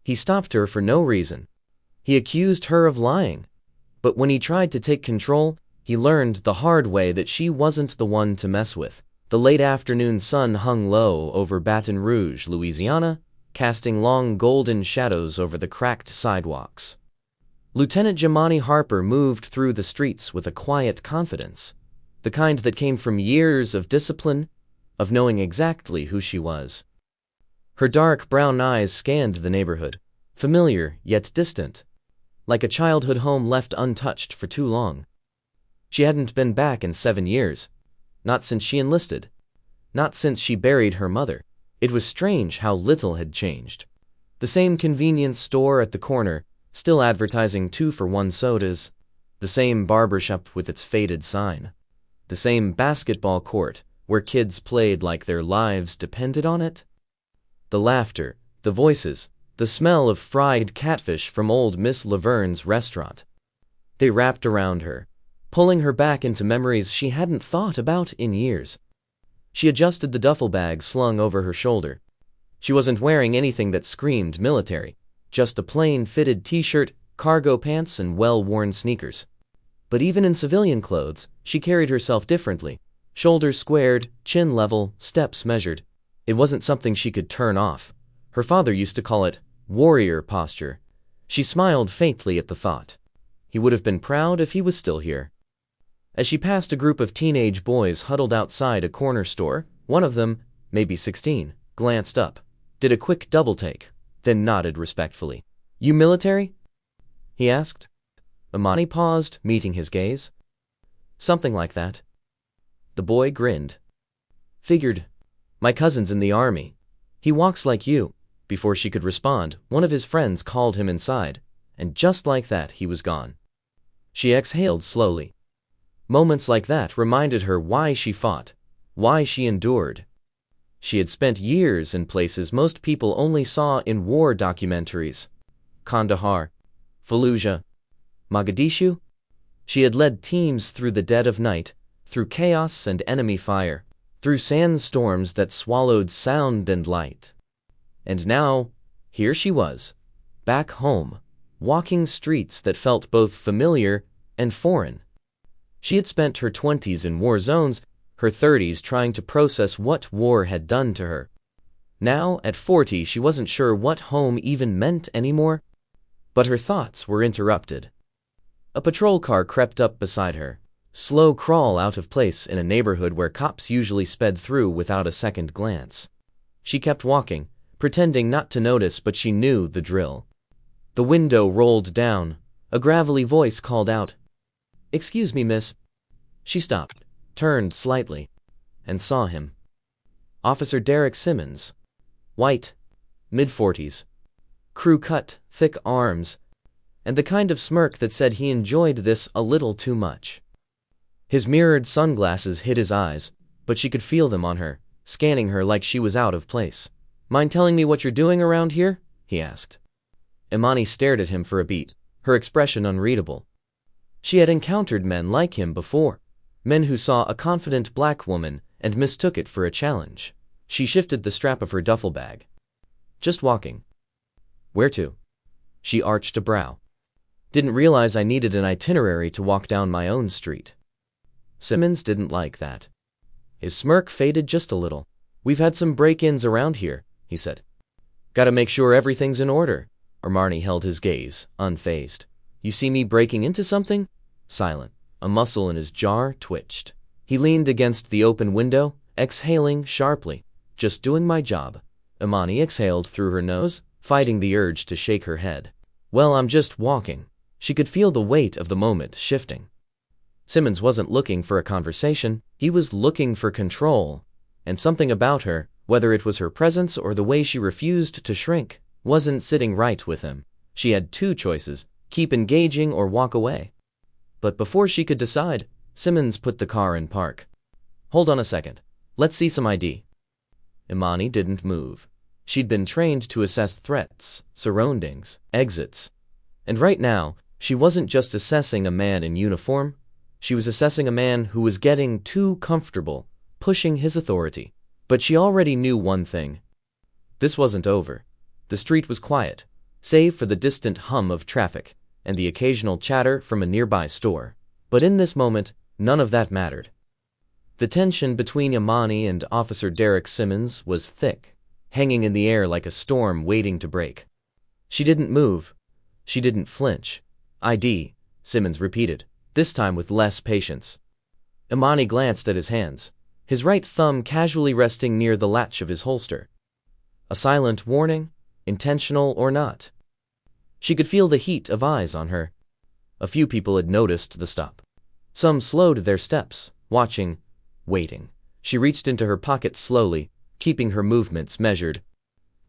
He stopped her for no reason. He accused her of lying. But when he tried to take control, he learned the hard way that she wasn't the one to mess with. The late afternoon sun hung low over Baton Rouge, Louisiana, casting long golden shadows over the cracked sidewalks. Lieutenant Jimani Harper moved through the streets with a quiet confidence, the kind that came from years of discipline, of knowing exactly who she was. Her dark brown eyes scanned the neighborhood, familiar yet distant, like a childhood home left untouched for too long. She hadn't been back in 7 years, not since she enlisted, not since she buried her mother. It was strange how little had changed. The same convenience store at the corner, still advertising 2-for-1 sodas, the same barbershop with its faded sign, the same basketball court where kids played like their lives depended on it. The laughter, the voices, the smell of fried catfish from old Miss Laverne's restaurant. They wrapped around her, pulling her back into memories she hadn't thought about in years. She adjusted the duffel bag slung over her shoulder. She wasn't wearing anything that screamed military, just a plain fitted t-shirt, cargo pants, and well-worn sneakers. But even in civilian clothes, she carried herself differently. Shoulders squared, chin level, steps measured. It wasn't something she could turn off. Her father used to call it warrior posture. She smiled faintly at the thought. He would have been proud if he was still here. As she passed a group of teenage boys huddled outside a corner store, one of them, maybe 16, glanced up, did a quick double-take, then nodded respectfully. "You military?" he asked. Imani paused, meeting his gaze. "Something like that." The boy grinned. "Figured. My cousin's in the army. He walks like you." Before she could respond, one of his friends called him inside, and just like that he was gone. She exhaled slowly. Moments like that reminded her why she fought, why she endured. She had spent years in places most people only saw in war documentaries. Kandahar, Fallujah, Mogadishu. She had led teams through the dead of night, through chaos and enemy fire, through sandstorms that swallowed sound and light. And now, here she was, back home, walking streets that felt both familiar and foreign. She had spent her 20s in war zones, her 30s trying to process what war had done to her. Now, at 40, she wasn't sure what home even meant anymore, but her thoughts were interrupted. A patrol car crept up beside her, slow crawl out of place in a neighborhood where cops usually sped through without a second glance. She kept walking, pretending not to notice, but she knew the drill. The window rolled down. A gravelly voice called out, "Excuse me, miss." She stopped, turned slightly, and saw him. Officer Derek Simmons. White, mid-40s, crew-cut, thick arms, and the kind of smirk that said he enjoyed this a little too much. His mirrored sunglasses hid his eyes, but she could feel them on her, scanning her like she was out of place. "Mind telling me what you're doing around here?" he asked. Imani stared at him for a beat, her expression unreadable. She had encountered men like him before, men who saw a confident black woman and mistook it for a challenge. She shifted the strap of her duffel bag. "Just walking." "Where to?" She arched a brow. "Didn't realize I needed an itinerary to walk down my own street." Simmons didn't like that. His smirk faded just a little. "We've had some break-ins around here," he said. "Gotta make sure everything's in order." Imani held his gaze, unfazed. "You see me breaking into something?" Silent. A muscle in his jaw twitched. He leaned against the open window, exhaling sharply. "Just doing my job." Imani exhaled through her nose, fighting the urge to shake her head. "Well, I'm just walking." She could feel the weight of the moment shifting. Simmons wasn't looking for a conversation. He was looking for control. And something about her, whether it was her presence or the way she refused to shrink, wasn't sitting right with him. She had two choices: keep engaging or walk away. But before she could decide, Simmons put the car in park. "Hold on a second. Let's see some ID." Imani didn't move. She'd been trained to assess threats, surroundings, exits. And right now, she wasn't just assessing a man in uniform. She was assessing a man who was getting too comfortable, pushing his authority. But she already knew one thing. This wasn't over. The street was quiet. save for the distant hum of traffic and the occasional chatter from a nearby store. But in this moment, none of that mattered. The tension between Imani and Officer Derek Simmons was thick, hanging in the air like a storm waiting to break. She didn't move. She didn't flinch. "ID," Simmons repeated, this time with less patience. Imani glanced at his hands, his right thumb casually resting near the latch of his holster. A silent warning, intentional or not. She could feel the heat of eyes on her. A few people had noticed the stop. Some slowed their steps, watching, waiting. She reached into her pocket slowly, keeping her movements measured,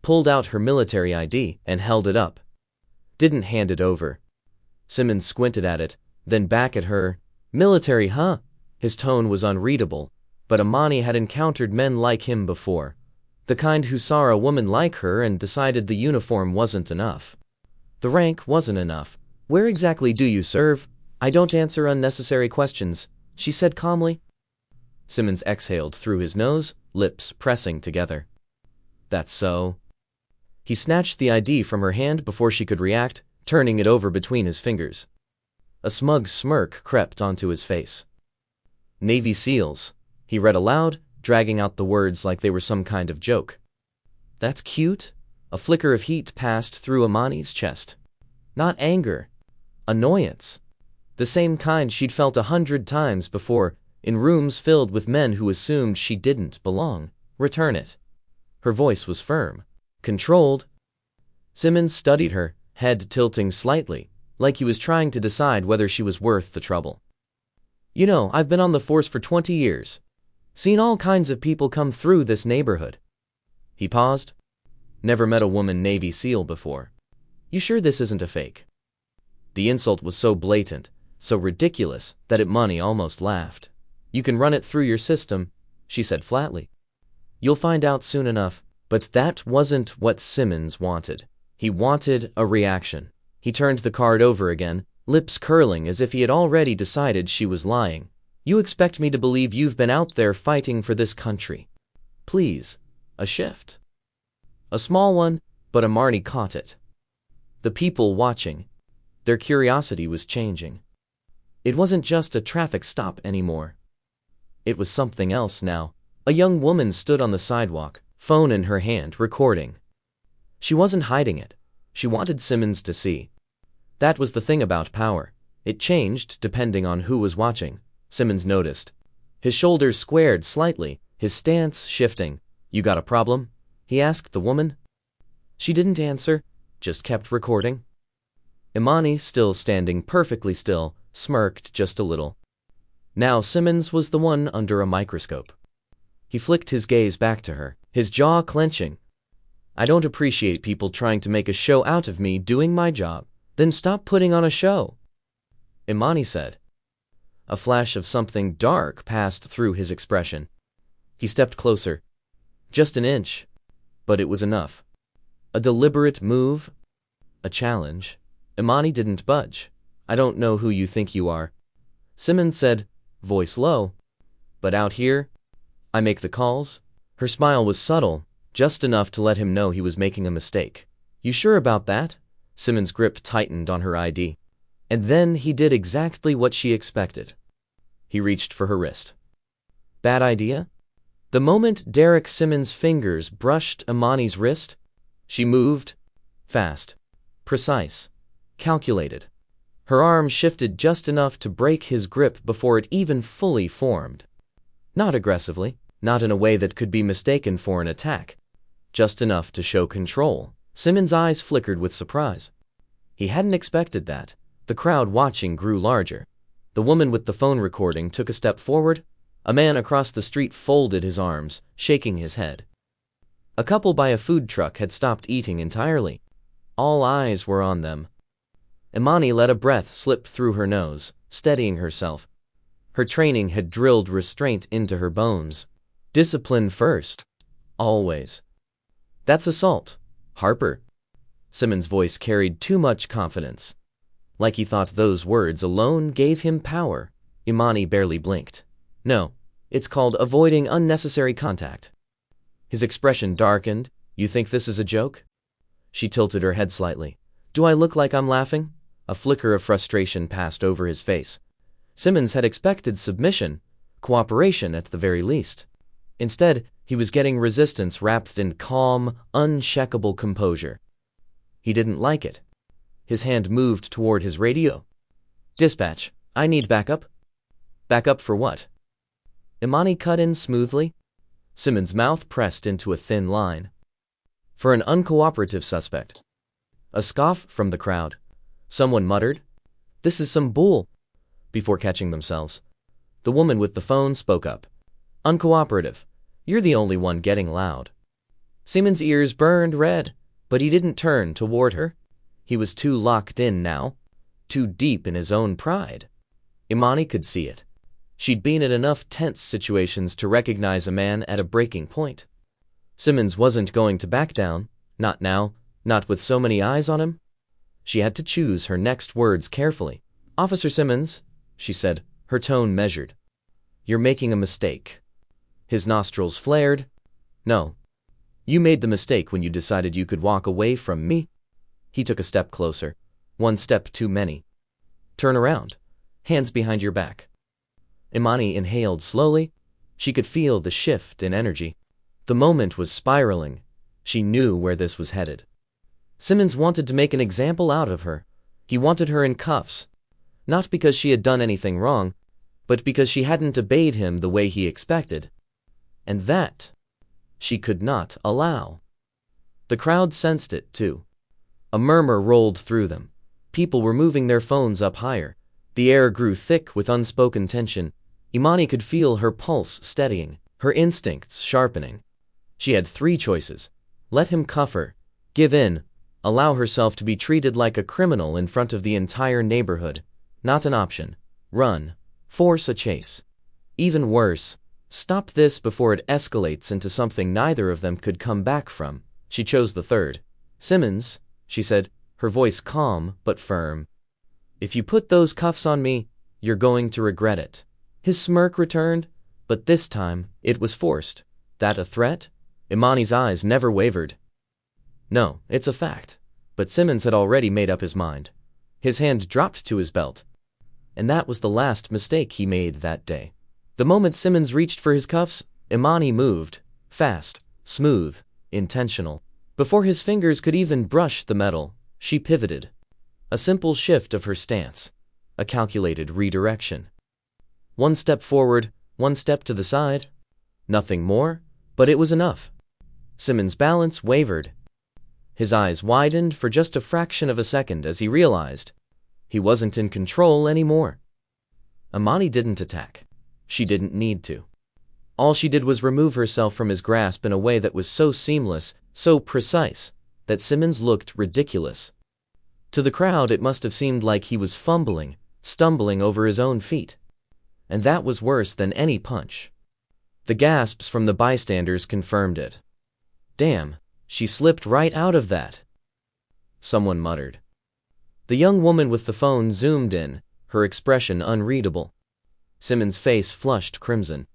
pulled out her military ID and held it up. Didn't hand it over. Simmons squinted at it, then back at her. "Military, huh?" His tone was unreadable, but Imani had encountered men like him before. The kind who saw a woman like her and decided the uniform wasn't enough. The rank wasn't enough. "Where exactly do you serve?" "I don't answer unnecessary questions," she said calmly. Simmons exhaled through his nose, lips pressing together. "That's so." He snatched the ID from her hand before she could react, turning it over between his fingers. A smug smirk crept onto his face. "Navy SEALs," he read aloud, dragging out the words like they were some kind of joke. "That's cute." A flicker of heat passed through Imani's chest. Not anger. Annoyance. The same kind she'd felt 100 times before, in rooms filled with men who assumed she didn't belong. "Return it." Her voice was firm. Controlled. Simmons studied her, head tilting slightly, like he was trying to decide whether she was worth the trouble. "You know, I've been on the force for 20 years. Seen all kinds of people come through this neighborhood." He paused. "Never met a woman Navy SEAL before. You sure this isn't a fake?" The insult was so blatant, so ridiculous, that Imani almost laughed. "You can run it through your system," she said flatly. "You'll find out soon enough." But that wasn't what Simmons wanted. He wanted a reaction. He turned the card over again, lips curling as if he had already decided she was lying. "You expect me to believe you've been out there fighting for this country. Please, a shift." A small one, but Imani caught it. The people watching, their curiosity was changing. It wasn't just a traffic stop anymore. It was something else now. A young woman stood on the sidewalk, phone in her hand, recording. She wasn't hiding it. She wanted Simmons to see. That was the thing about power. It changed depending on who was watching. Simmons noticed. His shoulders squared slightly, his stance shifting. "You got a problem?" he asked the woman. She didn't answer, just kept recording. Imani, still standing perfectly still, smirked just a little. Now Simmons was the one under a microscope. He flicked his gaze back to her, his jaw clenching. "I don't appreciate people trying to make a show out of me doing my job. Then stop putting on a show," Imani said. A flash of something dark passed through his expression. He stepped closer. Just an inch. But it was enough. A deliberate move. A challenge. Imani didn't budge. "I don't know who you think you are," Simmons said, voice low. "But out here, I make the calls." Her smile was subtle, just enough to let him know he was making a mistake. "You sure about that?" Simmons' grip tightened on her ID. And then he did exactly what she expected. He reached for her wrist. Bad idea? The moment Derek Simmons' fingers brushed Imani's wrist, she moved, fast, precise, calculated. Her arm shifted just enough to break his grip before it even fully formed. Not aggressively, not in a way that could be mistaken for an attack. Just enough to show control. Simmons' eyes flickered with surprise. He hadn't expected that. The crowd watching grew larger. The woman with the phone recording took a step forward. A man across the street folded his arms, shaking his head. A couple by a food truck had stopped eating entirely. All eyes were on them. Imani let a breath slip through her nose, steadying herself. Her training had drilled restraint into her bones. Discipline first. Always. "That's assault, Harper." Simmons' voice carried too much confidence. Like he thought those words alone gave him power. Imani barely blinked. "No, it's called avoiding unnecessary contact." His expression darkened. "You think this is a joke?" She tilted her head slightly. Do I look like I'm laughing? A flicker of frustration passed over his face. Simmons had expected submission, cooperation at the very least. Instead, he was getting resistance wrapped in calm, unshakable composure. He didn't like it. His hand moved toward his radio. Dispatch, I need backup. Backup for what? Imani cut in smoothly. Simmons' mouth pressed into a thin line. For an uncooperative suspect. A scoff from the crowd. Someone muttered, "This is some bull," before catching themselves. The woman with the phone spoke up. "Uncooperative. You're the only one getting loud." Simmons' ears burned red, but he didn't turn toward her. He was too locked in now, too deep in his own pride. Imani could see it. She'd been in enough tense situations to recognize a man at a breaking point. Simmons wasn't going to back down, not now, not with so many eyes on him. She had to choose her next words carefully. "Officer Simmons," she said, her tone measured. "You're making a mistake." His nostrils flared. "No. You made the mistake when you decided you could walk away from me." He took a step closer. One step too many. "Turn around. Hands behind your back." Imani inhaled slowly. She could feel the shift in energy. The moment was spiraling. She knew where this was headed. Simmons wanted to make an example out of her. He wanted her in cuffs. Not because she had done anything wrong, but because she hadn't obeyed him the way he expected. And that she could not allow. The crowd sensed it, too. A murmur rolled through them. People were moving their phones up higher. The air grew thick with unspoken tension. Imani could feel her pulse steadying, her instincts sharpening. She had three choices. Let him cuff her, give in, allow herself to be treated like a criminal in front of the entire neighborhood. Not an option. Run. Force a chase. Even worse, stop this before it escalates into something neither of them could come back from. She chose the third. "Simmons," she said, her voice calm but firm, "if you put those cuffs on me, you're going to regret it." His smirk returned, but this time it was forced. That a threat? Imani's eyes never wavered. "No, it's a fact." But Simmons had already made up his mind. His hand dropped to his belt. And that was the last mistake he made that day. The moment Simmons reached for his cuffs, Imani moved. Fast, smooth, intentional. Before his fingers could even brush the metal, she pivoted. A simple shift of her stance. A calculated redirection. One step forward, one step to the side. Nothing more, but it was enough. Simmons' balance wavered. His eyes widened for just a fraction of a second as he realized he wasn't in control anymore. Imani didn't attack. She didn't need to. All she did was remove herself from his grasp in a way that was so seamless, so precise, that Simmons looked ridiculous. To the crowd, it must have seemed like he was fumbling, stumbling over his own feet. And that was worse than any punch. The gasps from the bystanders confirmed it. "Damn, she slipped right out of that," someone muttered. The young woman with the phone zoomed in, her expression unreadable. Simmons' face flushed crimson.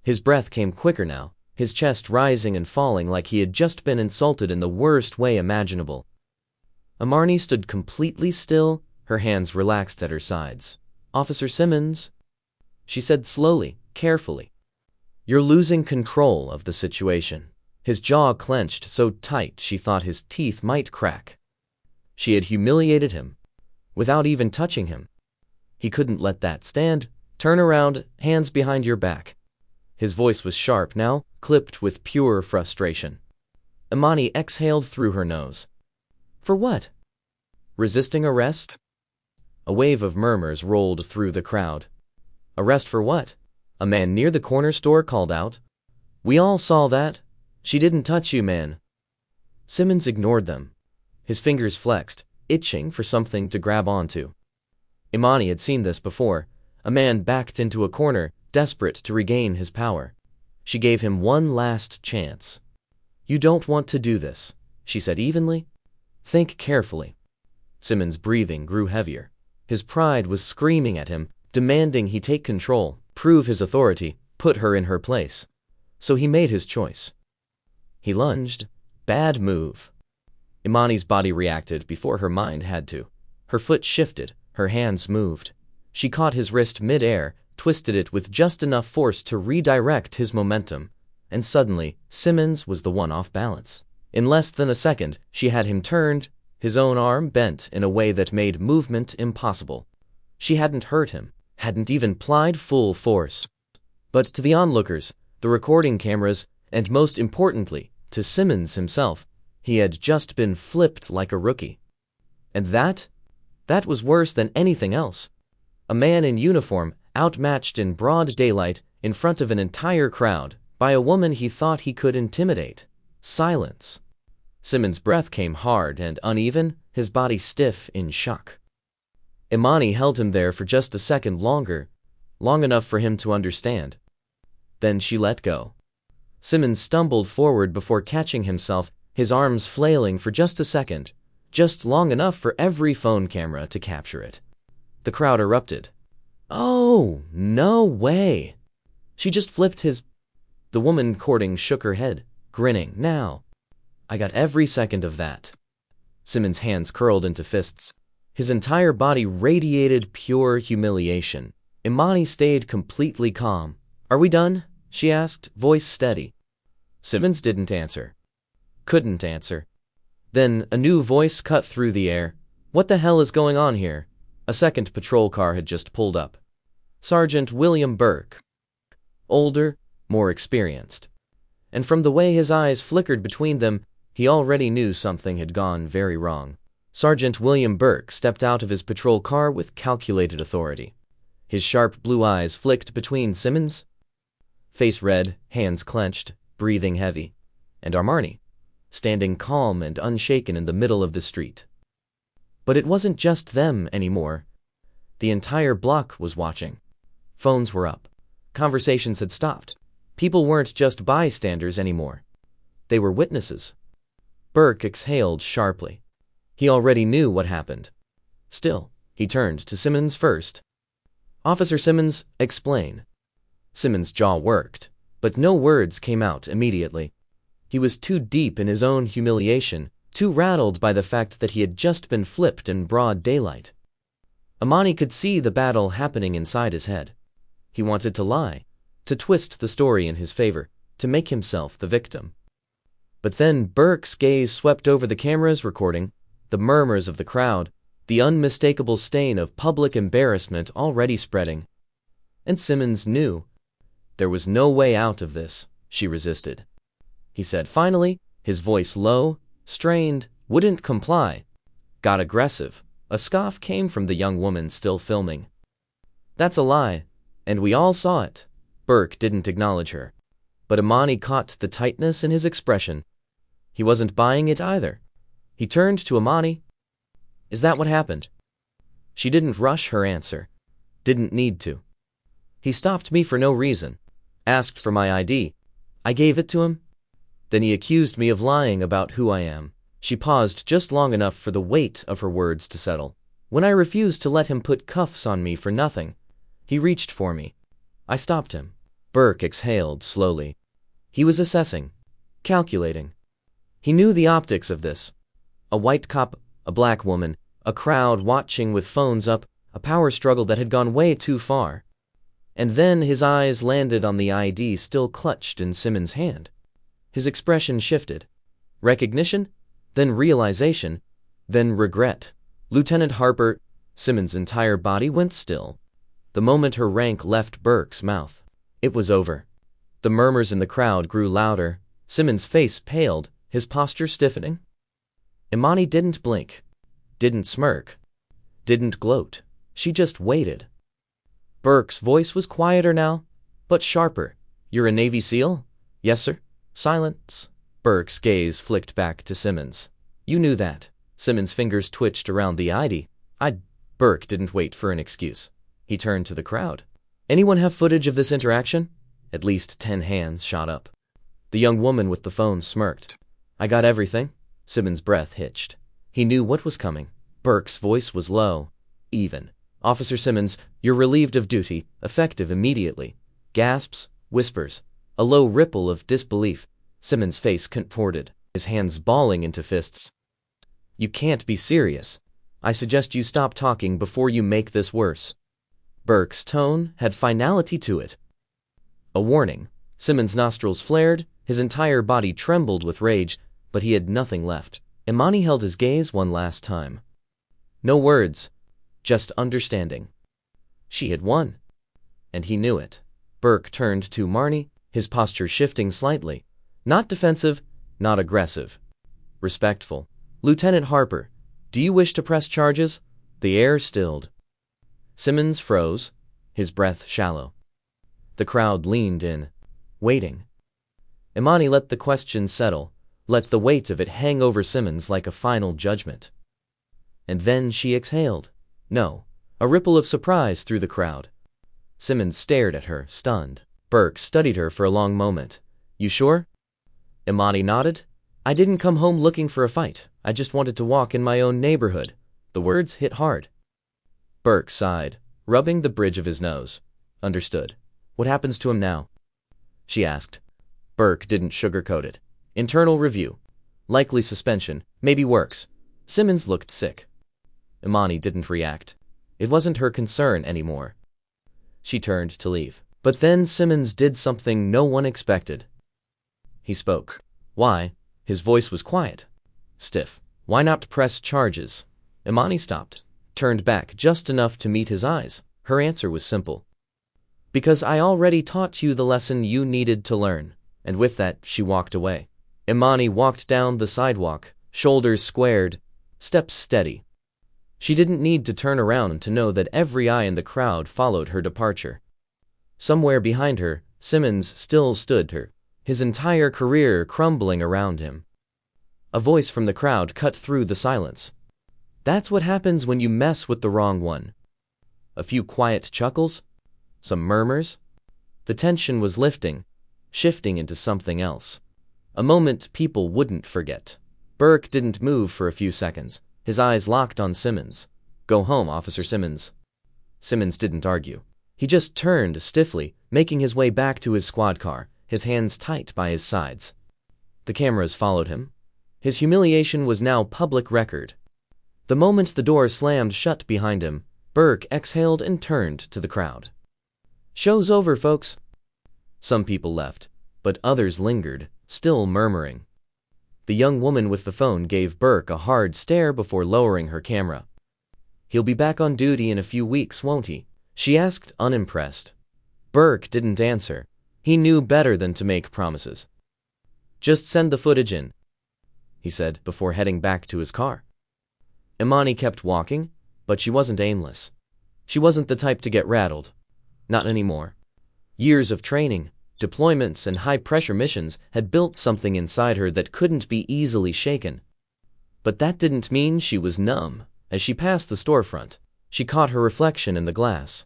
His breath came quicker now, his chest rising and falling like he had just been insulted in the worst way imaginable. Imani stood completely still, her hands relaxed at her sides. "Officer Simmons," she said slowly, carefully, "you're losing control of the situation." His jaw clenched so tight she thought his teeth might crack. She had humiliated him, without even touching him. He couldn't let that stand. "Turn around, hands behind your back." His voice was sharp now, clipped with pure frustration. Imani exhaled through her nose. "For what? Resisting arrest?" A wave of murmurs rolled through the crowd. "Arrest for what?" A man near the corner store called out. "We all saw that. She didn't touch you, man." Simmons ignored them. His fingers flexed, itching for something to grab onto. Imani had seen this before. A man backed into a corner, desperate to regain his power. She gave him one last chance. "You don't want to do this," she said evenly. "Think carefully." Simmons' breathing grew heavier. His pride was screaming at him, demanding he take control, prove his authority, put her in her place. So he made his choice. He lunged. Bad move. Imani's body reacted before her mind had to. Her foot shifted, her hands moved. She caught his wrist mid-air, twisted it with just enough force to redirect his momentum, and suddenly, Simmons was the one off balance. In less than a second, she had him turned, his own arm bent in a way that made movement impossible. She hadn't hurt him, hadn't even applied full force. But to the onlookers, the recording cameras, and most importantly, to Simmons himself, he had just been flipped like a rookie. And that was worse than anything else. A man in uniform, outmatched in broad daylight, in front of an entire crowd, by a woman he thought he could intimidate. Silence. Simmons' breath came hard and uneven, his body stiff in shock. Imani held him there for just a second longer, long enough for him to understand. Then she let go. Simmons stumbled forward before catching himself, his arms flailing for just a second, just long enough for every phone camera to capture it. The crowd erupted. "Oh, no way! She just flipped his—" The woman courting shook her head, grinning. "Now, I got every second of that." Simmons' hands curled into fists. His entire body radiated pure humiliation. Imani stayed completely calm. "Are we done?" she asked, voice steady. Simmons didn't answer. Couldn't answer. Then a new voice cut through the air. "What the hell is going on here?" A second patrol car had just pulled up. Sergeant William Burke. Older, more experienced. And from the way his eyes flickered between them, he already knew something had gone very wrong. Sergeant William Burke stepped out of his patrol car with calculated authority. His sharp blue eyes flicked between Simmons, face red, hands clenched, breathing heavy, and Armani, standing calm and unshaken in the middle of the street. But it wasn't just them anymore. The entire block was watching. Phones were up. Conversations had stopped. People weren't just bystanders anymore. They were witnesses. Burke exhaled sharply. He already knew what happened. Still, he turned to Simmons first. "Officer Simmons, explain." Simmons' jaw worked, but no words came out immediately. He was too deep in his own humiliation, too rattled by the fact that he had just been flipped in broad daylight. Imani could see the battle happening inside his head. He wanted to lie, to twist the story in his favor, to make himself the victim. But then Burke's gaze swept over the cameras recording, the murmurs of the crowd, the unmistakable stain of public embarrassment already spreading. And Simmons knew. There was no way out of this. She resisted. He said finally, his voice low, strained, wouldn't comply. Got aggressive. A scoff came from the young woman still filming. "That's a lie, and we all saw it." Burke didn't acknowledge her. But Imani caught the tightness in his expression. He wasn't buying it either. He turned to Imani. "Is that what happened?" She didn't rush her answer. Didn't need to. "He stopped me for no reason. Asked for my ID. I gave it to him. Then he accused me of lying about who I am." She paused just long enough for the weight of her words to settle. "When I refused to let him put cuffs on me for nothing, he reached for me. I stopped him." Burke exhaled slowly. He was assessing, calculating. He knew the optics of this. A white cop, a black woman, a crowd watching with phones up, a power struggle that had gone way too far. And then his eyes landed on the ID still clutched in Simmons' hand. His expression shifted. Recognition, then realization, then regret. "Lieutenant Harper," Simmons' entire body went still. The moment her rank left Burke's mouth, it was over. The murmurs in the crowd grew louder. Simmons' face paled, his posture stiffening. Imani didn't blink, didn't smirk, didn't gloat. She just waited. Burke's voice was quieter now, but sharper. "You're a Navy SEAL?" "Yes, sir." Silence. Burke's gaze flicked back to Simmons. "You knew that." Simmons' fingers twitched around the ID. Burke didn't wait for an excuse. He turned to the crowd. "Anyone have footage of this interaction?" At least 10 hands shot up. The young woman with the phone smirked. "I got everything." Simmons' breath hitched. He knew what was coming. Burke's voice was low, even. "Officer Simmons, you're relieved of duty, effective immediately." Gasps, whispers, a low ripple of disbelief. Simmons' face contorted, his hands balling into fists. You can't be serious. I suggest you stop talking before you make this worse. Burke's tone had finality to it. A warning. Simmons' nostrils flared, his entire body trembled with rage, but he had nothing left. Imani held his gaze one last time. No words, just understanding. She had won. And he knew it. Burke turned to Marnie, his posture shifting slightly. Not defensive, not aggressive. Respectful. Lieutenant Harper, do you wish to press charges? The air stilled. Simmons froze, his breath shallow. The crowd leaned in, waiting. Imani let the question settle, let the weight of it hang over Simmons like a final judgment. And then she exhaled. No, a ripple of surprise through the crowd. Simmons stared at her, stunned. Burke studied her for a long moment. You sure? Imani nodded. I didn't come home looking for a fight. I just wanted to walk in my own neighborhood. The words hit hard. Burke sighed, rubbing the bridge of his nose. Understood. What happens to him now? She asked. Burke didn't sugarcoat it. Internal review. Likely suspension, maybe works. Simmons looked sick. Imani didn't react. It wasn't her concern anymore. She turned to leave. But then Simmons did something no one expected. He spoke. Why? His voice was quiet, stiff. Why not press charges? Imani stopped, turned back just enough to meet his eyes. Her answer was simple. Because I already taught you the lesson you needed to learn. And with that, she walked away. Imani walked down the sidewalk, shoulders squared, steps steady. She didn't need to turn around to know that every eye in the crowd followed her departure. Somewhere behind her, Simmons still stood her, his entire career crumbling around him. A voice from the crowd cut through the silence. That's what happens when you mess with the wrong one. A few quiet chuckles, some murmurs. The tension was lifting, shifting into something else. A moment people wouldn't forget. Burke didn't move for a few seconds, his eyes locked on Simmons. Go home, Officer Simmons. Simmons didn't argue. He just turned stiffly, making his way back to his squad car, his hands tight by his sides. The cameras followed him. His humiliation was now public record. The moment the door slammed shut behind him, Burke exhaled and turned to the crowd. Show's over, folks. Some people left, but others lingered, still murmuring. The young woman with the phone gave Burke a hard stare before lowering her camera. He'll be back on duty in a few weeks, won't he? She asked, unimpressed. Burke didn't answer. He knew better than to make promises. Just send the footage in, he said before heading back to his car. Imani kept walking, but she wasn't aimless. She wasn't the type to get rattled. Not anymore. Years of training, deployments, and high-pressure missions had built something inside her that couldn't be easily shaken. But that didn't mean she was numb. As she passed the storefront, she caught her reflection in the glass.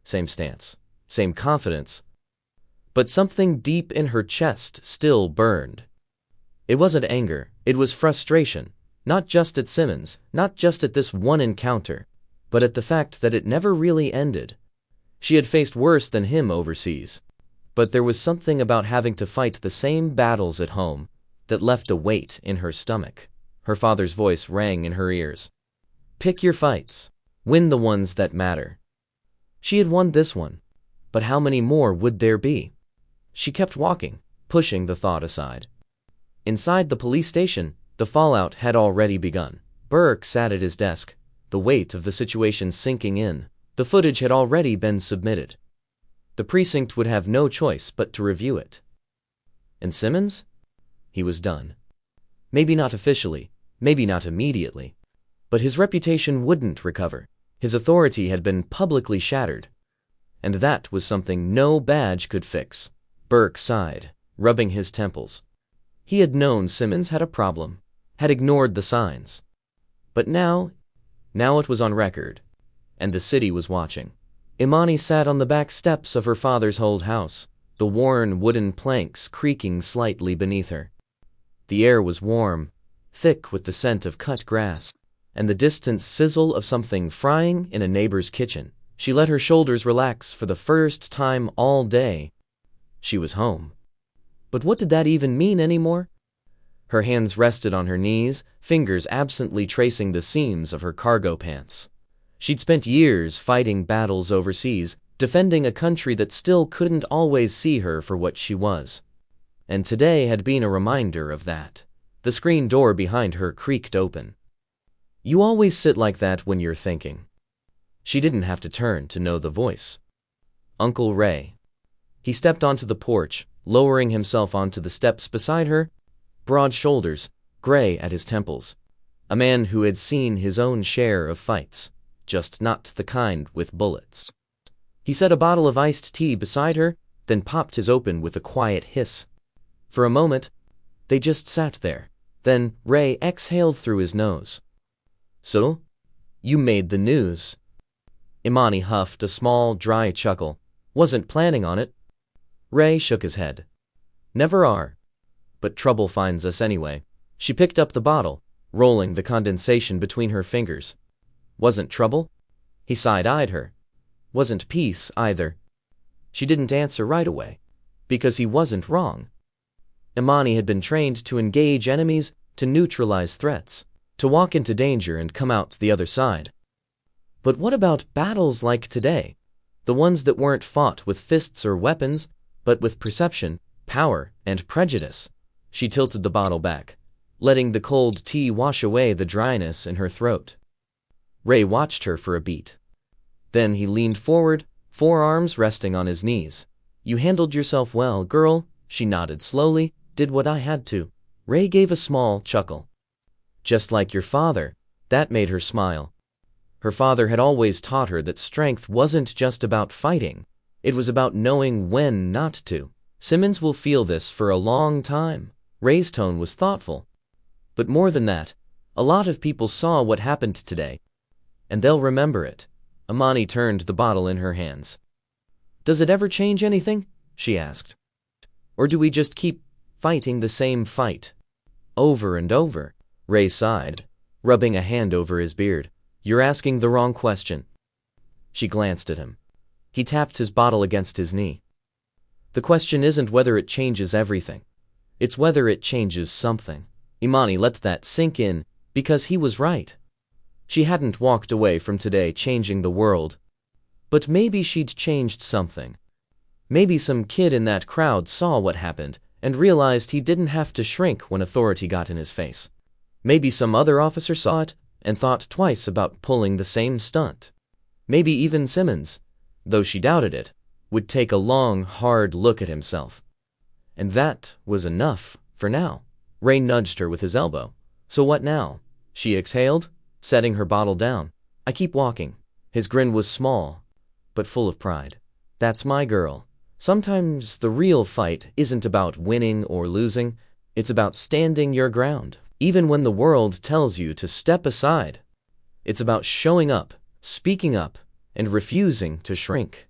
Same stance, same confidence. But something deep in her chest still burned. It wasn't anger, it was frustration. Not just at Simmons, not just at this one encounter, but at the fact that it never really ended. She had faced worse than him overseas. But there was something about having to fight the same battles at home that left a weight in her stomach. Her father's voice rang in her ears. Pick your fights. Win the ones that matter. She had won this one, but how many more would there be? She kept walking, pushing the thought aside. Inside the police station, the fallout had already begun. Burke sat at his desk, the weight of the situation sinking in. The footage had already been submitted. The precinct would have no choice but to review it. And Simmons? He was done. Maybe not officially, maybe not immediately, but his reputation wouldn't recover. His authority had been publicly shattered, and that was something no badge could fix. Burke sighed, rubbing his temples. He had known Simmons had a problem, had ignored the signs. But now it was on record, and the city was watching. Imani sat on the back steps of her father's old house, the worn wooden planks creaking slightly beneath her. The air was warm, thick with the scent of cut grass, and the distant sizzle of something frying in a neighbor's kitchen. She let her shoulders relax for the first time all day. She was home. But what did that even mean anymore? Her hands rested on her knees, fingers absently tracing the seams of her cargo pants. She'd spent years fighting battles overseas, defending a country that still couldn't always see her for what she was. And today had been a reminder of that. The screen door behind her creaked open. "You always sit like that when you're thinking." She didn't have to turn to know the voice. Uncle Ray. He stepped onto the porch, lowering himself onto the steps beside her, broad shoulders, gray at his temples. A man who had seen his own share of fights, just not the kind with bullets. He set a bottle of iced tea beside her, then popped his open with a quiet hiss. For a moment, they just sat there. Then Ray exhaled through his nose. "So, you made the news." Imani huffed a small, dry chuckle. "Wasn't planning on it." Ray shook his head. "Never are. But trouble finds us anyway." She picked up the bottle, rolling the condensation between her fingers. "Wasn't trouble?" He side-eyed her. "Wasn't peace, either." She didn't answer right away, because he wasn't wrong. Imani had been trained to engage enemies, to neutralize threats, to walk into danger and come out the other side. But what about battles like today? The ones that weren't fought with fists or weapons, but with perception, power, and prejudice. She tilted the bottle back, letting the cold tea wash away the dryness in her throat. Ray watched her for a beat. Then he leaned forward, forearms resting on his knees. "You handled yourself well, girl." She nodded slowly. "Did what I had to." Ray gave a small chuckle. "Just like your father." That made her smile. Her father had always taught her that strength wasn't just about fighting. It was about knowing when not to. Simmons will feel this for a long time. Ray's tone was thoughtful. But more than that, a lot of people saw what happened today, and they'll remember it. Imani turned the bottle in her hands. "Does it ever change anything?" she asked. "Or do we just keep fighting the same fight? Over and over?" Ray sighed, rubbing a hand over his beard. "You're asking the wrong question." She glanced at him. He tapped his bottle against his knee. "The question isn't whether it changes everything. It's whether it changes something." Imani let that sink in, because he was right. She hadn't walked away from today changing the world. But maybe she'd changed something. Maybe some kid in that crowd saw what happened and realized he didn't have to shrink when authority got in his face. Maybe some other officer saw it and thought twice about pulling the same stunt. Maybe even Simmons, though she doubted it, would take a long, hard look at himself. And that was enough for now. Ray nudged her with his elbow. "So what now?" She exhaled, setting her bottle down. "I keep walking." His grin was small, but full of pride. "That's my girl." Sometimes the real fight isn't about winning or losing. It's about standing your ground, even when the world tells you to step aside. It's about showing up, speaking up, and refusing to shrink.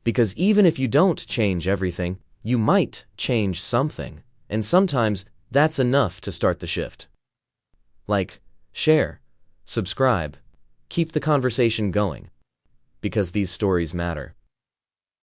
Because even if you don't change everything, you might change something. And sometimes that's enough to start the shift. Like, share, subscribe, keep the conversation going. Because these stories matter.